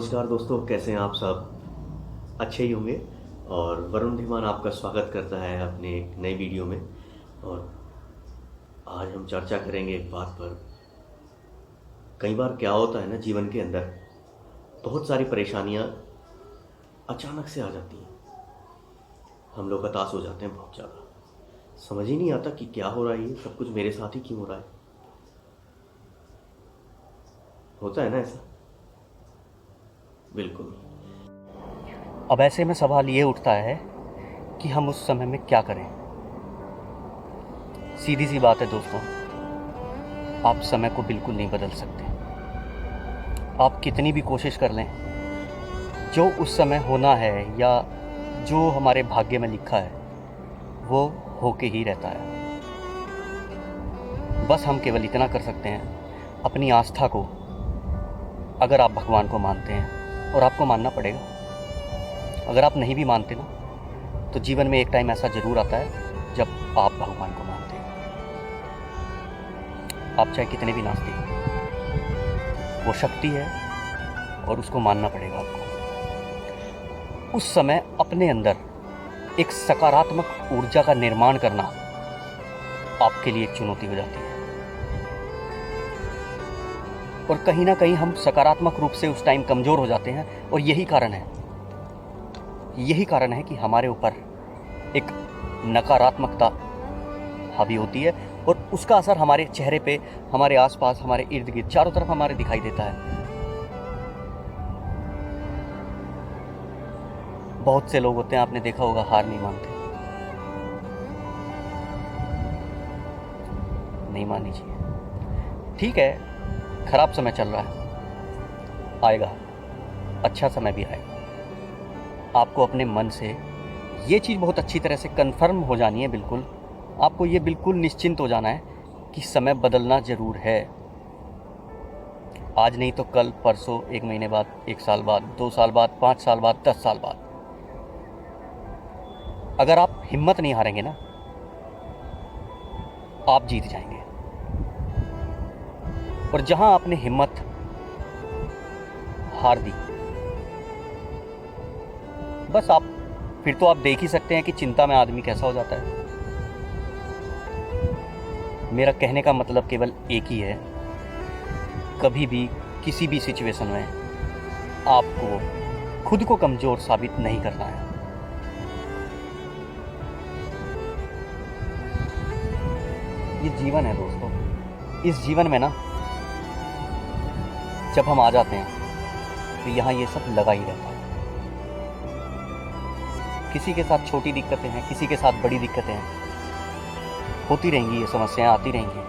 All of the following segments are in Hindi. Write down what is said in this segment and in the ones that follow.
नमस्कार दोस्तों, कैसे हैं आप सब? अच्छे ही होंगे। और वरुण धीमान आपका स्वागत करता है अपने एक नई वीडियो में। और आज हम चर्चा करेंगे एक बात पर। कई बार क्या होता है ना, जीवन के अंदर बहुत सारी परेशानियां अचानक से आ जाती हैं। हम लोग हताश हो जाते हैं बहुत ज़्यादा। समझ ही नहीं आता कि क्या हो रहा है, ये सब कुछ मेरे साथ ही क्यों हो रहा है। होता है ना ऐसा? बिल्कुल। अब ऐसे में सवाल ये उठता है कि हम उस समय में क्या करें। सीधी सी बात है दोस्तों, आप समय को बिल्कुल नहीं बदल सकते। आप कितनी भी कोशिश कर लें, जो उस समय होना है या जो हमारे भाग्य में लिखा है वो होके ही रहता है। बस हम केवल इतना कर सकते हैं, अपनी आस्था को, अगर आप भगवान को मानते हैं, और आपको मानना पड़ेगा, अगर आप नहीं भी मानते ना, तो जीवन में एक टाइम ऐसा ज़रूर आता है जब आप भगवान को मानते हैं। आप चाहे कितने भी नास्तिक हो, वो शक्ति है और उसको मानना पड़ेगा आपको। उस समय अपने अंदर एक सकारात्मक ऊर्जा का निर्माण करना आपके लिए एक चुनौती हो जाती है। और कहीं ना कहीं हम सकारात्मक रूप से उस टाइम कमज़ोर हो जाते हैं, और यही कारण है कि हमारे ऊपर एक नकारात्मकता हावी होती है, और उसका असर हमारे चेहरे पे, हमारे आसपास, हमारे इर्द गिर्द, चारों तरफ हमारे दिखाई देता है। बहुत से लोग होते हैं, आपने देखा होगा, हार नहीं मानते। नहीं माननी चाहिए। ठीक है, खराब समय चल रहा है, आएगा, अच्छा समय भी आएगा। आपको अपने मन से ये चीज़ बहुत अच्छी तरह से कन्फर्म हो जानी है। बिल्कुल आपको ये बिल्कुल निश्चिंत हो जाना है कि समय बदलना ज़रूर है। आज नहीं तो कल, परसों, 1 महीने बाद, 1 साल बाद, 2 साल बाद, 5 साल बाद, 10 साल बाद। अगर आप हिम्मत नहीं हारेंगे ना, आप जीत जाएंगे। और जहां आपने हिम्मत हार दी, बस फिर तो आप देख ही सकते हैं कि चिंता में आदमी कैसा हो जाता है। मेरा कहने का मतलब केवल एक ही है, कभी भी किसी भी सिचुएशन में आपको खुद को कमज़ोर साबित नहीं करना है। ये जीवन है दोस्तों। इस जीवन में ना, जब हम आ जाते हैं तो यहाँ ये सब लगा ही रहता है। किसी के साथ छोटी दिक्कतें हैं, किसी के साथ बड़ी दिक्कतें हैं, होती रहेंगी, ये समस्याएं आती रहेंगी।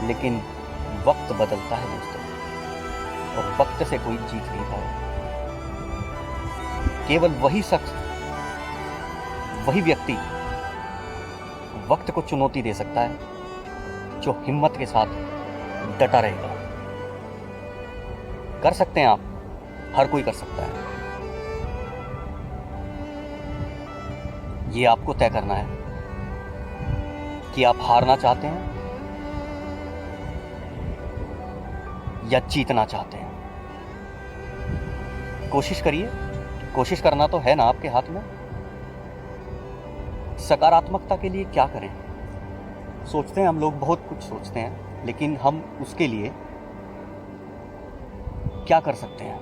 लेकिन वक्त बदलता है दोस्तों, और वक्त से कोई जीत नहीं पाया। केवल वही शख्स, वही व्यक्ति वक्त को चुनौती दे सकता है जो हिम्मत के साथ डटा रहेगा। कर सकते हैं आप, हर कोई कर सकता है। ये आपको तय करना है कि आप हारना चाहते हैं या जीतना चाहते हैं। कोशिश करिए, कोशिश करना तो है ना आपके हाथ में। सकारात्मकता के लिए क्या करें? सोचते हैं हम लोग, बहुत कुछ सोचते हैं, लेकिन हम उसके लिए क्या कर सकते हैं?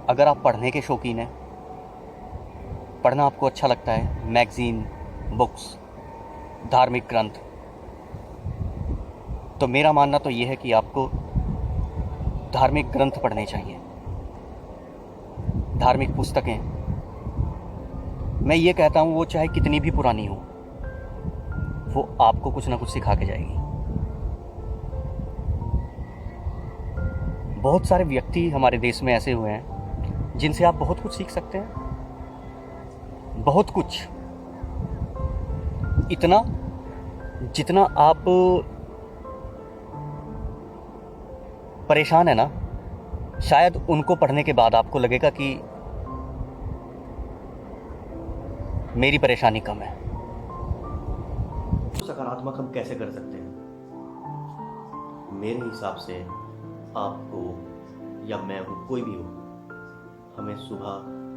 अगर आप पढ़ने के शौकीन हैं, पढ़ना आपको अच्छा लगता है, मैगजीन, बुक्स, धार्मिक ग्रंथ, तो मेरा मानना तो यह है कि आपको धार्मिक ग्रंथ पढ़ने चाहिए। धार्मिक पुस्तकें, मैं ये कहता हूँ, वो चाहे कितनी भी पुरानी हो, वो आपको कुछ ना कुछ सिखा के जाएगी। बहुत सारे व्यक्ति हमारे देश में ऐसे हुए हैं जिनसे आप बहुत कुछ सीख सकते हैं। बहुत कुछ, इतना जितना आप परेशान है ना, शायद उनको पढ़ने के बाद आपको लगेगा कि मेरी परेशानी कम है। सकारात्मक हम कैसे कर सकते हैं? मेरे हिसाब से आपको या मैं हूँ, कोई भी हो, हमें सुबह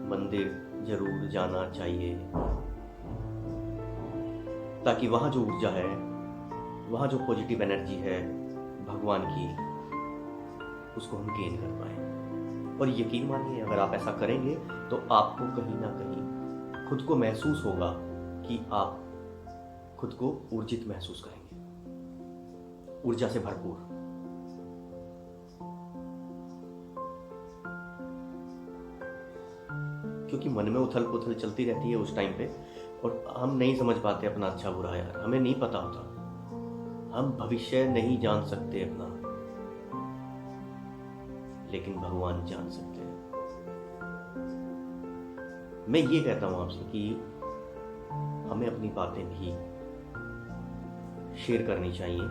मंदिर जरूर जाना चाहिए, ताकि वहाँ जो ऊर्जा है, वहाँ जो पॉजिटिव एनर्जी है भगवान की, उसको हम गेन कर पाए। और यकीन मानिए, अगर आप ऐसा करेंगे तो आपको कहीं ना कहीं खुद को महसूस होगा कि आप खुद को ऊर्जित महसूस करेंगे, ऊर्जा से भरपूर। क्योंकि मन में उथल पुथल चलती रहती है उस टाइम पे, और हम नहीं समझ पाते अपना अच्छा बुरा। यार, हमें नहीं पता होता, हम भविष्य नहीं जान सकते अपना, लेकिन भगवान जान सकते हैं। मैं ये कहता हूं आपसे कि हमें अपनी बातें भी शेयर करनी चाहिए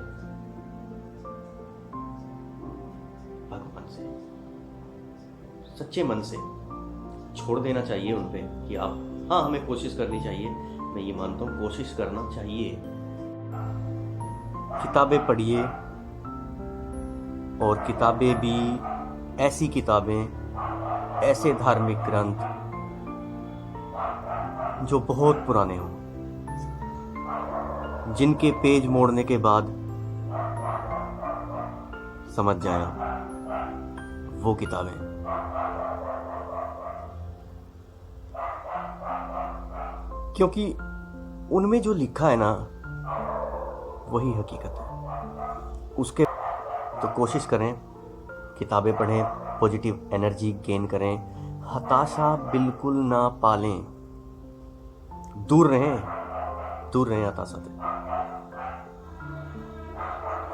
भगवान से, सच्चे मन से। छोड़ देना चाहिए उन पे कि आप, हाँ, हमें कोशिश करनी चाहिए। मैं ये मानता हूँ, कोशिश करना चाहिए। किताबें पढ़िए, और किताबें भी ऐसी किताबें, ऐसे धार्मिक ग्रंथ जो बहुत पुराने हों, जिनके पेज मोड़ने के बाद समझ जाए वो किताबें। क्योंकि उनमें जो लिखा है ना, वही हकीकत है। उसके तो कोशिश करें, किताबें पढ़ें, पॉजिटिव एनर्जी गेन करें, हताशा बिल्कुल ना पालें, दूर रहें हताशा से।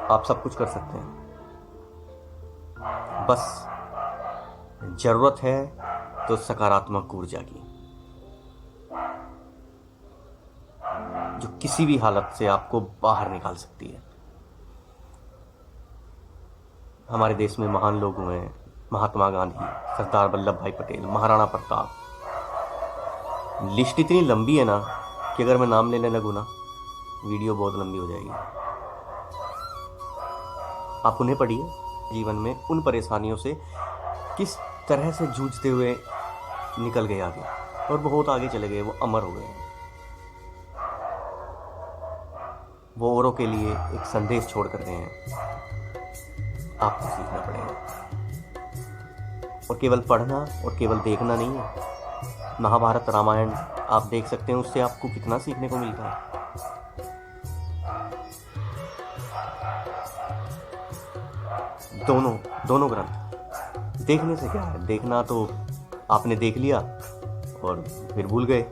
आप सब कुछ कर सकते हैं, बस जरूरत है तो सकारात्मक ऊर्जा की, जो किसी भी हालत से आपको बाहर निकाल सकती है। हमारे देश में महान लोग हुए हैं, महात्मा गांधी, सरदार वल्लभ भाई पटेल, महाराणा प्रताप। लिस्ट इतनी लंबी है ना कि अगर मैं नाम लेने लगूँ ना, वीडियो बहुत लंबी हो जाएगी। आप उन्हें पढ़िए, जीवन में उन परेशानियों से किस तरह से जूझते हुए निकल गए आगे, और बहुत आगे चले गए, वो अमर हो गए। वो औरों के लिए एक संदेश छोड़ कर गए हैं, आपको सीखना पड़ेगा। और केवल पढ़ना और केवल देखना नहीं है। महाभारत, रामायण आप देख सकते हैं, उससे आपको कितना सीखने को मिलता है। दोनों ग्रंथ देखने से क्या है, देखना तो आपने देख लिया और फिर भूल गए।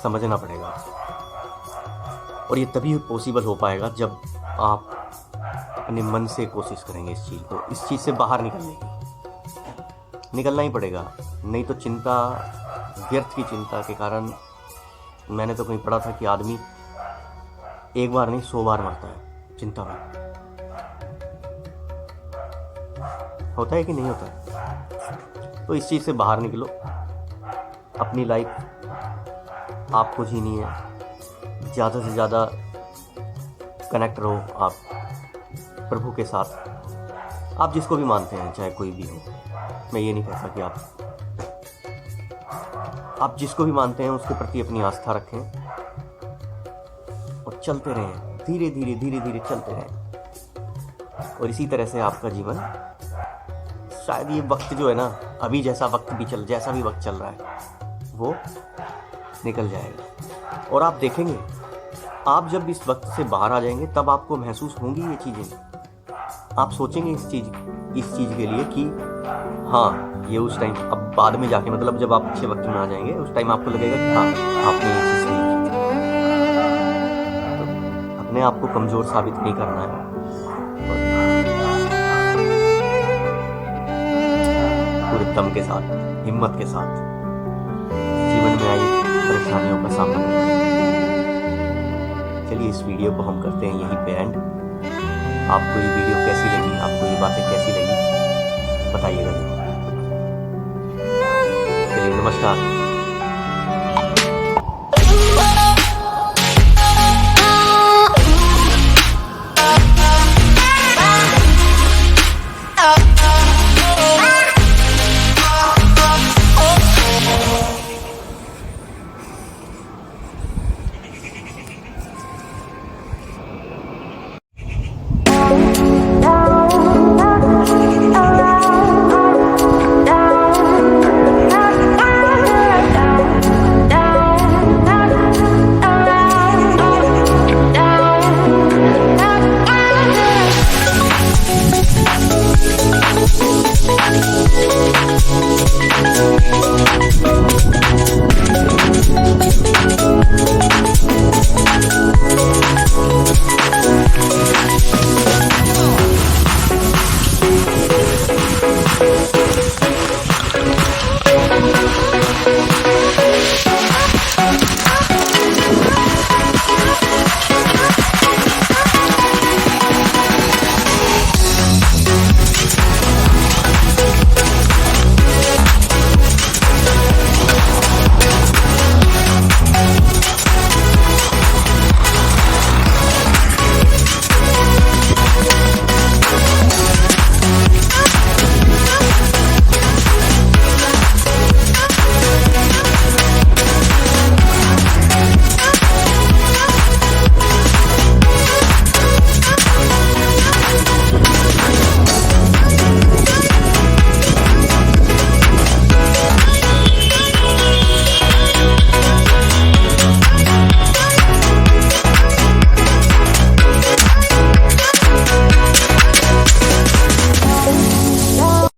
समझना पड़ेगा, और ये तभी पॉसिबल हो पाएगा जब आप अपने मन से कोशिश करेंगे इस चीज़ से बाहर निकलना ही पड़ेगा। नहीं तो चिंता, व्यर्थ की चिंता के कारण, मैंने तो कहीं पढ़ा था कि आदमी एक बार नहीं 100 बार मरता है चिंता में। होता है कि नहीं होता है? तो इस चीज़ से बाहर निकलो। अपनी लाइफ आपको जीनी है, ज़्यादा से ज़्यादा कनेक्ट रहो आप प्रभु के साथ। आप जिसको भी मानते हैं, चाहे कोई भी हो, मैं ये नहीं कहता कि आप जिसको भी मानते हैं उसके प्रति अपनी आस्था रखें और चलते रहें, धीरे धीरे चलते रहें। और इसी तरह से आपका जीवन, शायद ये वक्त जो है ना, अभी जैसा भी वक्त चल रहा है, वो निकल जाएगा। और आप देखेंगे, आप जब इस वक्त से बाहर आ जाएंगे तब आपको महसूस होंगी ये चीज़ें। आप सोचेंगे इस चीज़ के लिए कि हाँ, ये उस टाइम, अब बाद में जाके, मतलब जब आप अच्छे वक्त में आ जाएंगे, उस टाइम आपको लगेगा कि हाँ, आपने ये चीज़ सही की। तो अपने आप को कमज़ोर साबित नहीं करना है, पूरे दम के साथ, हिम्मत के साथ जीवन में आई परेशानियों का सामना करना है। चलिए, इस वीडियो को हम करते हैं यहीं पे एंड। आपको ये वीडियो कैसी लगी, आपको ये बातें कैसी लगी, बताइएगा। चलिए, नमस्कार।